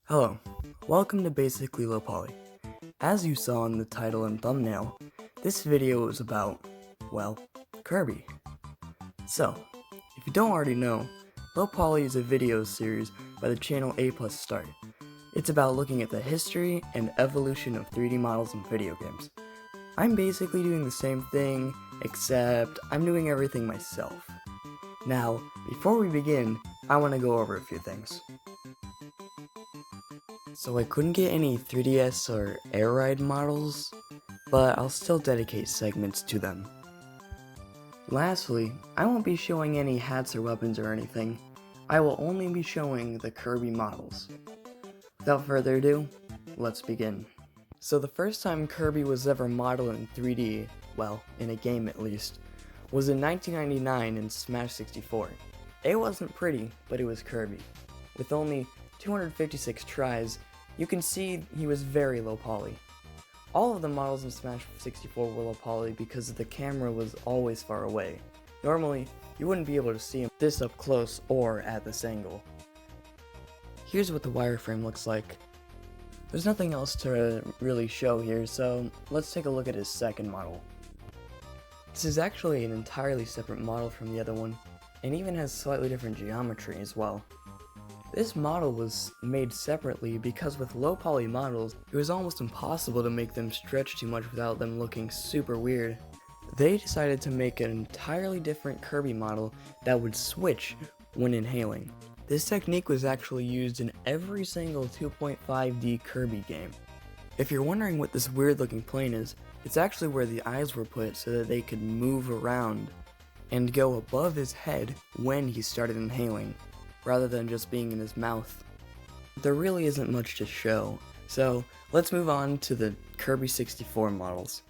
Hello, welcome to Basically Low Poly. As you saw in the title and thumbnail, this video is about, well, Kirby. So, if you don't already know, Low Poly is a video series by the channel a+start. It's about looking at the history and evolution of 3D models in video games. I'm basically doing the same thing, except I'm doing everything myself. Now, before we begin, I want to go over a few things. So I couldn't get any 3DS or Air Ride models, but I'll still dedicate segments to them. Lastly, I won't be showing any hats or weapons or anything. I will only be showing the Kirby models. Without further ado, let's begin. So the first time Kirby was ever modeled in 3D, well, in a game at least, was in 1999 in Smash 64. It wasn't pretty, but it was Kirby. With only 256 tries, you can see he was very low poly. All of the models in Smash 64 were low poly because the camera was always far away. Normally, you wouldn't be able to see him this up close or at this angle. Here's what the wireframe looks like. There's nothing else to really show here, so let's take a look at his second model. This is actually an entirely separate model from the other one, and even has slightly different geometry as well. This model was made separately because with low poly models, it was almost impossible to make them stretch too much without them looking super weird. They decided to make an entirely different Kirby model that would switch when inhaling. This technique was actually used in every single 2.5D Kirby game. If you're wondering what this weird looking plane is, it's actually where the eyes were put so that they could move around and go above his head when he started inhaling, rather than just being in his mouth. There really isn't much to show, so let's move on to the Kirby 64 models.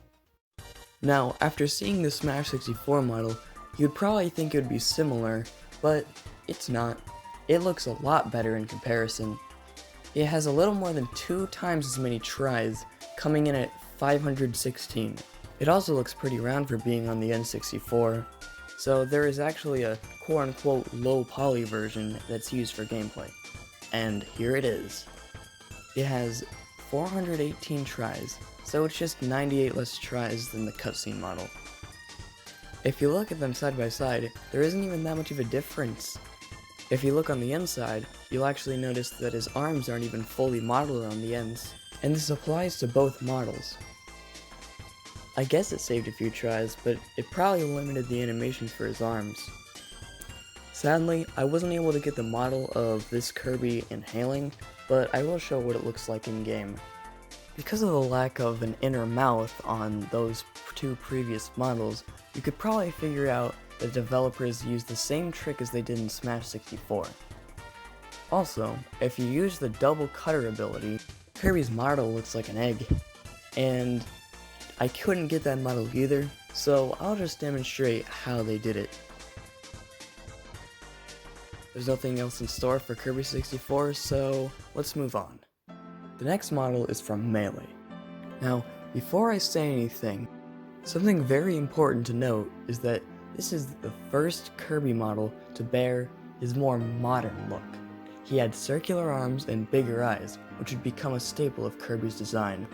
Now, after seeing the Smash 64 model, you'd probably think it would be similar, but it's not. It looks a lot better in comparison. It has a little more than 2 times as many tries, coming in at 516. It also looks pretty round for being on the N64. So there is actually a quote-unquote low poly version that's used for gameplay. And here it is. It has 418 tries, so it's just 98 less tries than the cutscene model. If you look at them side by side, there isn't even that much of a difference. If you look on the inside, you'll actually notice that his arms aren't even fully modeled on the ends, and this applies to both models. I guess it saved a few tries, but it probably limited the animation for his arms. Sadly, I wasn't able to get the model of this Kirby inhaling, but I will show what it looks like in game. Because of the lack of an inner mouth on those 2 previous models, you could probably figure out that developers used the same trick as they did in Smash 64. Also, if you use the double cutter ability, Kirby's model looks like an egg, and I couldn't get that model either, so I'll just demonstrate how they did it. There's nothing else in store for Kirby 64, so let's move on. The next model is from Melee. Now, before I say anything, something very important to note is that this is the first Kirby model to bear his more modern look. He had circular arms and bigger eyes, which would become a staple of Kirby's design.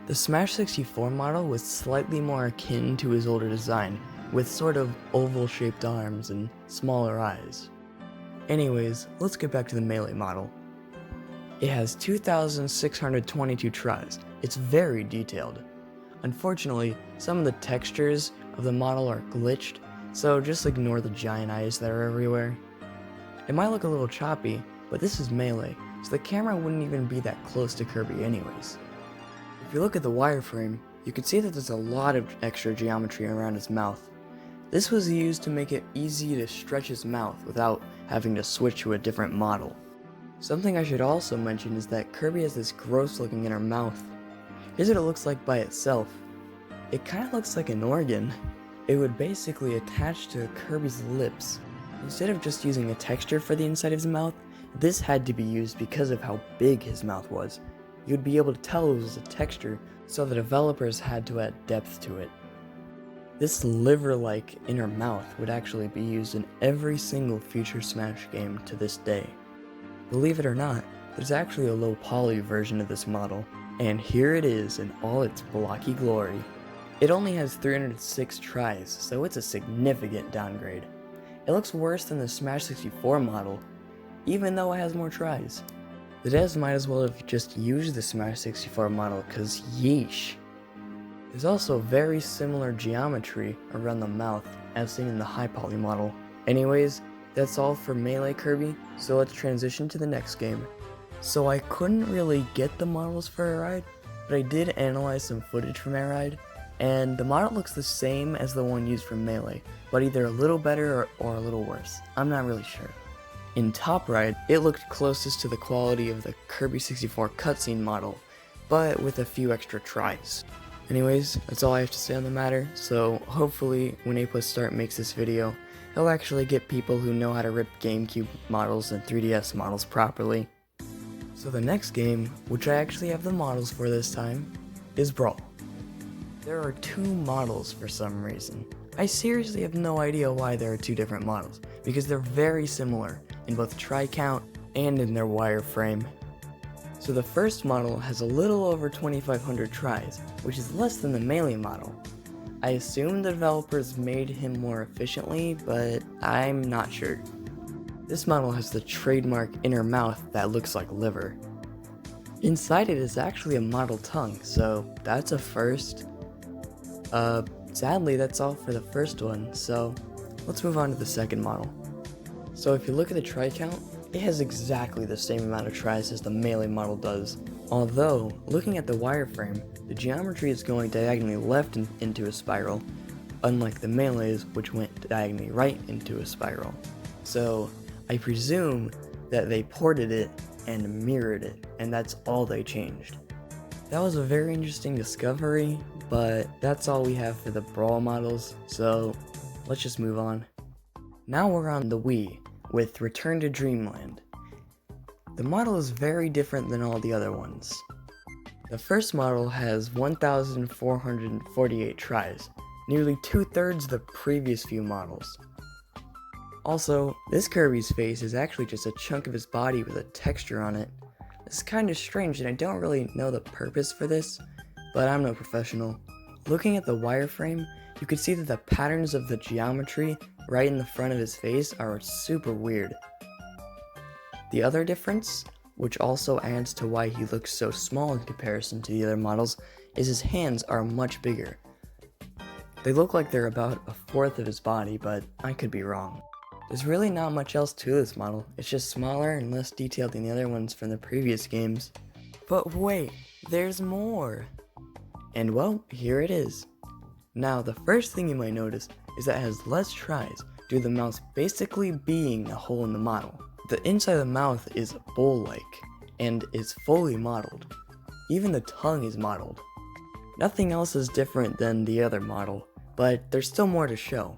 The Smash 64 model was slightly more akin to his older design, with sort of oval-shaped arms and smaller eyes. Anyways, let's get back to the Melee model. It has 2,622 tries. It's very detailed. Unfortunately, some of the textures of the model are glitched, so just ignore the giant eyes that are everywhere. It might look a little choppy, but this is Melee, so the camera wouldn't even be that close to Kirby anyways. If you look at the wireframe, you can see that there's a lot of extra geometry around his mouth. This was used to make it easy to stretch his mouth without having to switch to a different model. Something I should also mention is that Kirby has this gross looking inner mouth. Here's what it looks like by itself. It kinda looks like an organ. It would basically attach to Kirby's lips. Instead of just using a texture for the inside of his mouth, this had to be used because of how big his mouth was. You'd be able to tell it was a texture, so the developers had to add depth to it. This liver-like inner mouth would actually be used in every single future Smash game to this day. Believe it or not, There's actually a low poly version of this model, and here it is in all its blocky glory. It only has 306 tries, so it's a significant downgrade. It looks worse than the Smash 64 model, even though it has more tries. The devs might as well have just used the Smash 64 model, cause yeesh. There's also very similar geometry around the mouth as seen in the high poly model. Anyways, that's all for Melee Kirby, so let's transition to the next game. So I couldn't really get the models for A-Ride, but I did analyze some footage from A-Ride, and the model looks the same as the one used from Melee, but either a little better or a little worse. I'm not really sure. In Top Ride, it looked closest to the quality of the Kirby 64 cutscene model, but with a few extra tries. Anyways, that's all I have to say on the matter, so hopefully when a+start makes this video, he'll actually get people who know how to rip GameCube models and 3DS models properly. So the next game, which I actually have the models for this time, is Brawl. There are two models for some reason. I seriously have no idea why there are two different models, because they're very similar in both try count and in their wireframe. So the first model has a little over 2,500 tries, which is less than the Melee model. I assume the developers made him more efficiently, but I'm not sure. This model has the trademark inner mouth that looks like liver. Inside it is actually a model tongue, so that's a first. Sadly that's all for the first one, so let's move on to the second model. So if you look at the try count, it has exactly the same amount of tries as the Melee model does. Although, looking at the wireframe, the geometry is going diagonally left into a spiral, unlike the Melee's, which went diagonally right into a spiral. So, I presume that they ported it and mirrored it, and that's all they changed. That was a very interesting discovery, but that's all we have for the Brawl models, so let's just move on. Now we're on the Wii, with Return to Dreamland. The model is very different than all the other ones. The first model has 1,448 tries, nearly 2/3 the previous few models. Also, this Kirby's face is actually just a chunk of his body with a texture on it. This is kinda strange and I don't really know the purpose for this, but I'm no professional. Looking at the wireframe, you can see that the patterns of the geometry right in the front of his face are super weird. The other difference, which also adds to why he looks so small in comparison to the other models, is his hands are much bigger. They look like they're about a fourth of his body, but I could be wrong. There's really not much else to this model, it's just smaller and less detailed than the other ones from the previous games. But wait, there's more! And well, here it is. Now, the first thing you might notice is that it has less tries, due to the mouth basically being a hole in the model. The inside of the mouth is bowl-like, and is fully modeled. Even the tongue is modeled. Nothing else is different than the other model, but there's still more to show.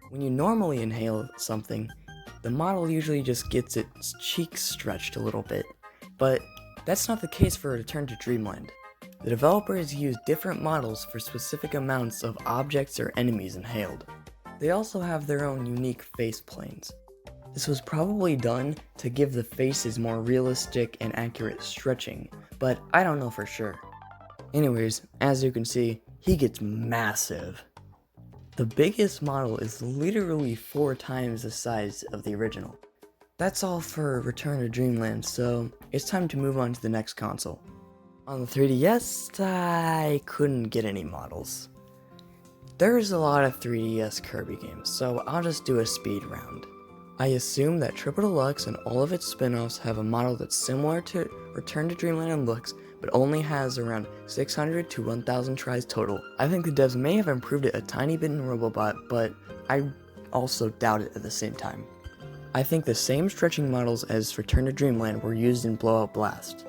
When you normally inhale something, the model usually just gets its cheeks stretched a little bit, but that's not the case for Return to Dreamland. The developers use different models for specific amounts of objects or enemies inhaled. They also have their own unique face planes. This was probably done to give the faces more realistic and accurate stretching, but I don't know for sure. Anyways, as you can see, he gets massive. The biggest model is literally 4 times the size of the original. That's all for Return to Dreamland, so it's time to move on to the next console. On the 3DS, I couldn't get any models. There's a lot of 3DS Kirby games, so I'll just do a speed round. I assume that Triple Deluxe and all of its spin-offs have a model that's similar to Return to Dreamland in looks, but only has around 600 to 1,000 tries total. I think the devs may have improved it a tiny bit in Robobot, but I also doubt it at the same time. I think the same stretching models as Return to Dreamland were used in Blowout Blast,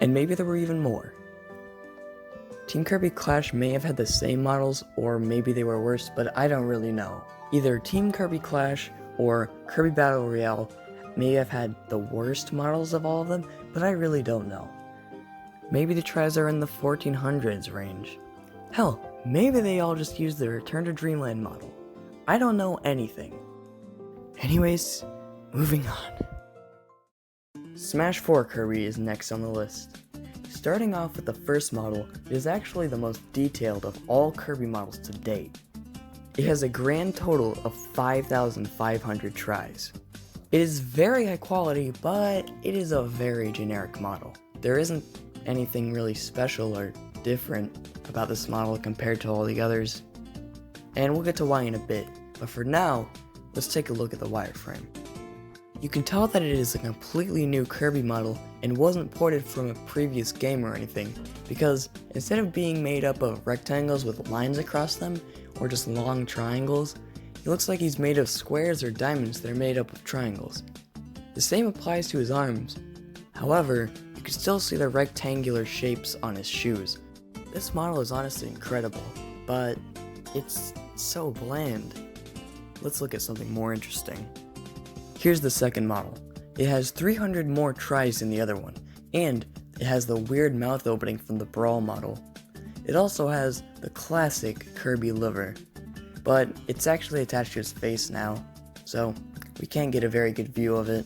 and maybe there were even more. Team Kirby Clash may have had the same models, or maybe they were worse, but I don't really know. Either Team Kirby Clash or Kirby Battle Royale may have had the worst models of all of them, but I really don't know. Maybe the tries are in the 1400s range. Hell, maybe they all just used the Return to Dreamland model. I don't know anything. Anyways, moving on. Smash 4 Kirby is next on the list. Starting off with the first model, it is actually the most detailed of all Kirby models to date. It has a grand total of 5,500 tries. It is very high quality, but it is a very generic model. There isn't anything really special or different about this model compared to all the others, and we'll get to why in a bit, but for now, let's take a look at the wireframe. You can tell that it is a completely new Kirby model and wasn't ported from a previous game or anything, because instead of being made up of rectangles with lines across them, or just long triangles, it looks like he's made of squares or diamonds that are made up of triangles. The same applies to his arms. However, you can still see the rectangular shapes on his shoes. This model is honestly incredible, but it's so bland. Let's look at something more interesting. Here's the second model. It has 300 more tries than the other one, and it has the weird mouth opening from the Brawl model. It also has the classic Kirby liver, but it's actually attached to his face now, so we can't get a very good view of it.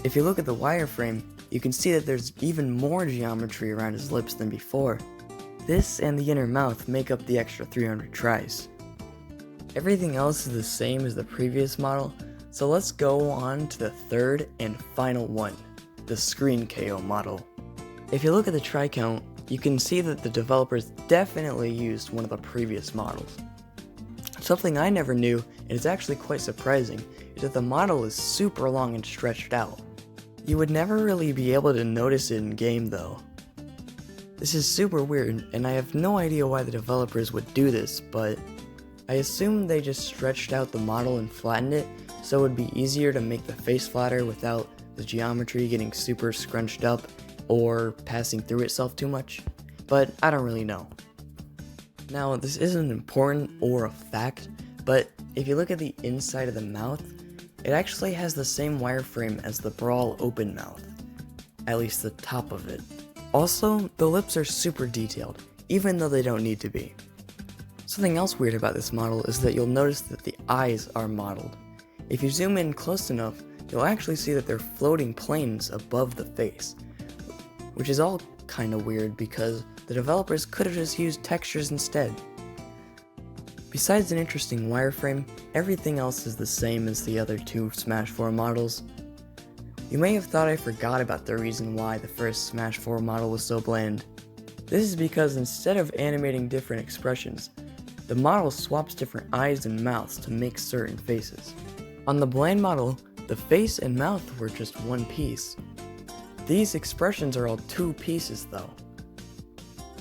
If you look at the wireframe, you can see that there's even more geometry around his lips than before. This and the inner mouth make up the extra 300 tries. Everything else is the same as the previous model, so let's go on to the third and final one, the Screen KO model. If you look at the try count, you can see that the developers definitely used one of the previous models. Something I never knew, and is actually quite surprising, is that the model is super long and stretched out. You would never really be able to notice it in game though. This is super weird, and I have no idea why the developers would do this, but I assume they just stretched out the model and flattened it so it would be easier to make the face flatter without the geometry getting super scrunched up or passing through itself too much, but I don't really know. Now, this isn't important or a fact, but if you look at the inside of the mouth, it actually has the same wireframe as the Brawl open mouth, at least the top of it. Also, the lips are super detailed, even though they don't need to be. Something else weird about this model is that you'll notice that the eyes are modeled. If you zoom in close enough, you'll actually see that they're floating planes above the face, which is all kinda weird because the developers could have just used textures instead. Besides an interesting wireframe, everything else is the same as the other two Smash 4 models. You may have thought I forgot about the reason why the first Smash 4 model was so bland. This is because instead of animating different expressions, the model swaps different eyes and mouths to make certain faces. On the bland model, the face and mouth were just one piece. These expressions are all two pieces though.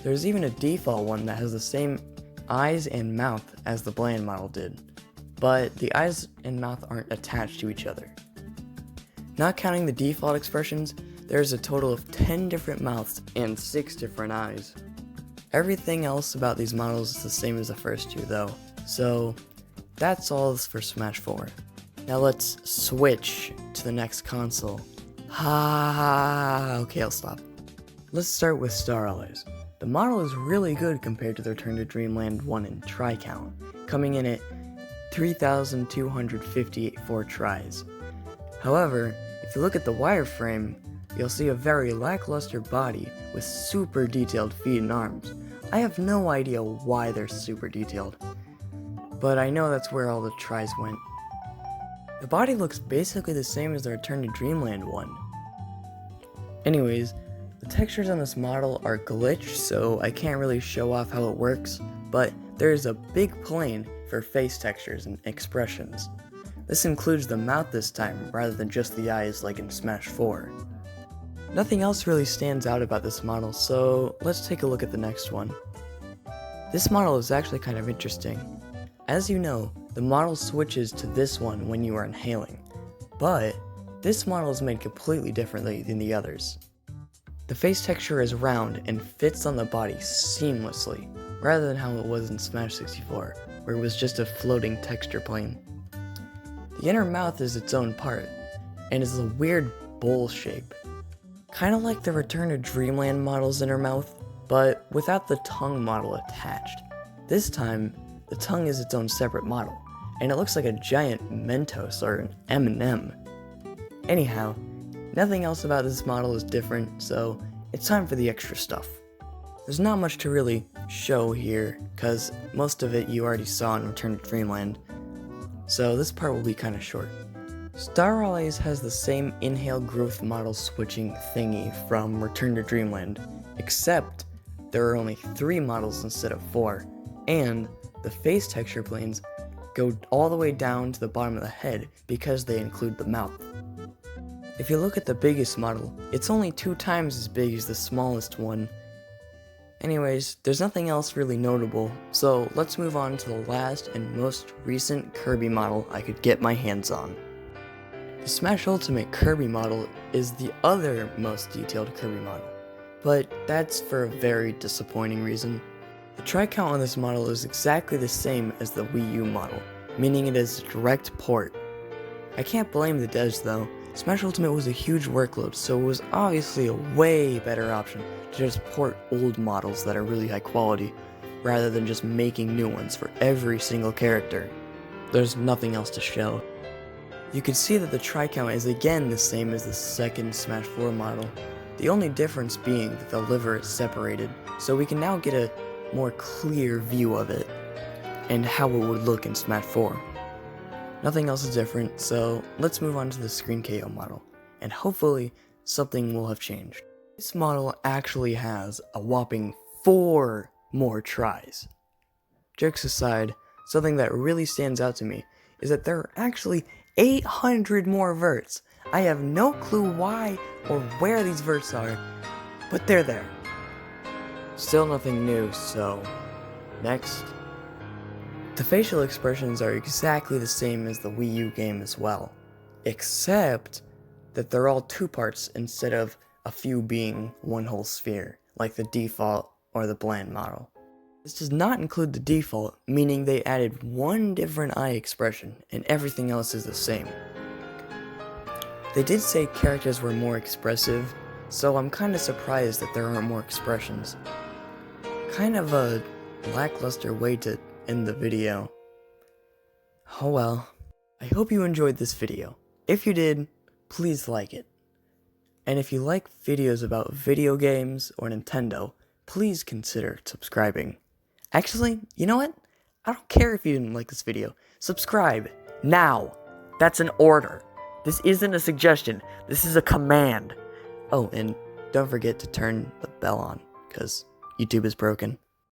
There's even a default one that has the same eyes and mouth as the bland model did, but the eyes and mouth aren't attached to each other. Not counting the default expressions, there's a total of 10 different mouths and 6 different eyes. Everything else about these models is the same as the first two though, so that's all for Smash 4. Now let's switch to the next console. Okay, I'll stop. Let's start with Starla's. The model is really good compared to the Return to Dreamland 1 in try count, coming in at 3,254 tries. However, if you look at the wireframe, you'll see a very lackluster body with super detailed feet and arms. I have no idea why they're super detailed, but I know that's where all the tries went. The body looks basically the same as the Return to Dreamland one. Anyways, the textures on this model are glitched, so I can't really show off how it works, but there is a big plane for face textures and expressions. This includes the mouth this time, rather than just the eyes like in Smash 4. Nothing else really stands out about this model, so let's take a look at the next one. This model is actually kind of interesting. As you know, the model switches to this one when you are inhaling, but this model is made completely differently than the others. The face texture is round and fits on the body seamlessly, rather than how it was in Smash 64, where it was just a floating texture plane. The inner mouth is its own part, and is a weird bowl shape. Kinda like the Return to Dreamland model's inner mouth, but without the tongue model attached. This time, the tongue is its own separate model, and it looks like a giant Mentos or an M&M. Anyhow, Nothing else about this model is different, so it's time for the extra stuff. There's not much to really show here, because most of it you already saw in Return to Dreamland, so this part will be kinda short. Starla has the same inhale growth model switching thingy from Return to Dreamland, except there are only 3 models instead of 4, and the face texture planes go all the way down to the bottom of the head because they include the mouth. If you look at the biggest model, it's only 2 times as big as the smallest one. Anyways, there's nothing else really notable, so let's move on to the last and most recent Kirby model I could get my hands on. The Smash Ultimate Kirby model is the other most detailed Kirby model, but that's for a very disappointing reason. The try count on this model is exactly the same as the Wii U model, meaning it is a direct port. I can't blame the devs though. Smash Ultimate was a huge workload, so it was obviously a way better option to just port old models that are really high quality, rather than just making new ones for every single character. There's nothing else to show. You can see that the try count is again the same as the second Smash 4 model, the only difference being that the liver is separated, so we can now get a more clear view of it, and how it would look in Smash 4. Nothing else is different, so let's move on to the Screen KO model, and hopefully something will have changed. This model actually has a whopping 4 more tries. Jokes aside, something that really stands out to me is that there are actually 800 more verts. I have no clue why or where these verts are, but they're there. Still nothing new, so next. The facial expressions are exactly the same as the Wii U game as well, except that they're all 2 parts instead of a few being one whole sphere, like the default or the bland model. This does not include the default, meaning they added 1 different eye expression and everything else is the same. They did say characters were more expressive, so I'm kinda surprised that there aren't more expressions. Kind of a lackluster way to end the video. Oh well. I hope you enjoyed this video. If you did, please like it. And if you like videos about video games or Nintendo, please consider subscribing. Actually, you know what? I don't care if you didn't like this video. Subscribe. Now. That's an order. This isn't a suggestion. This is a command. Oh, and don't forget to turn the bell on, because YouTube is broken.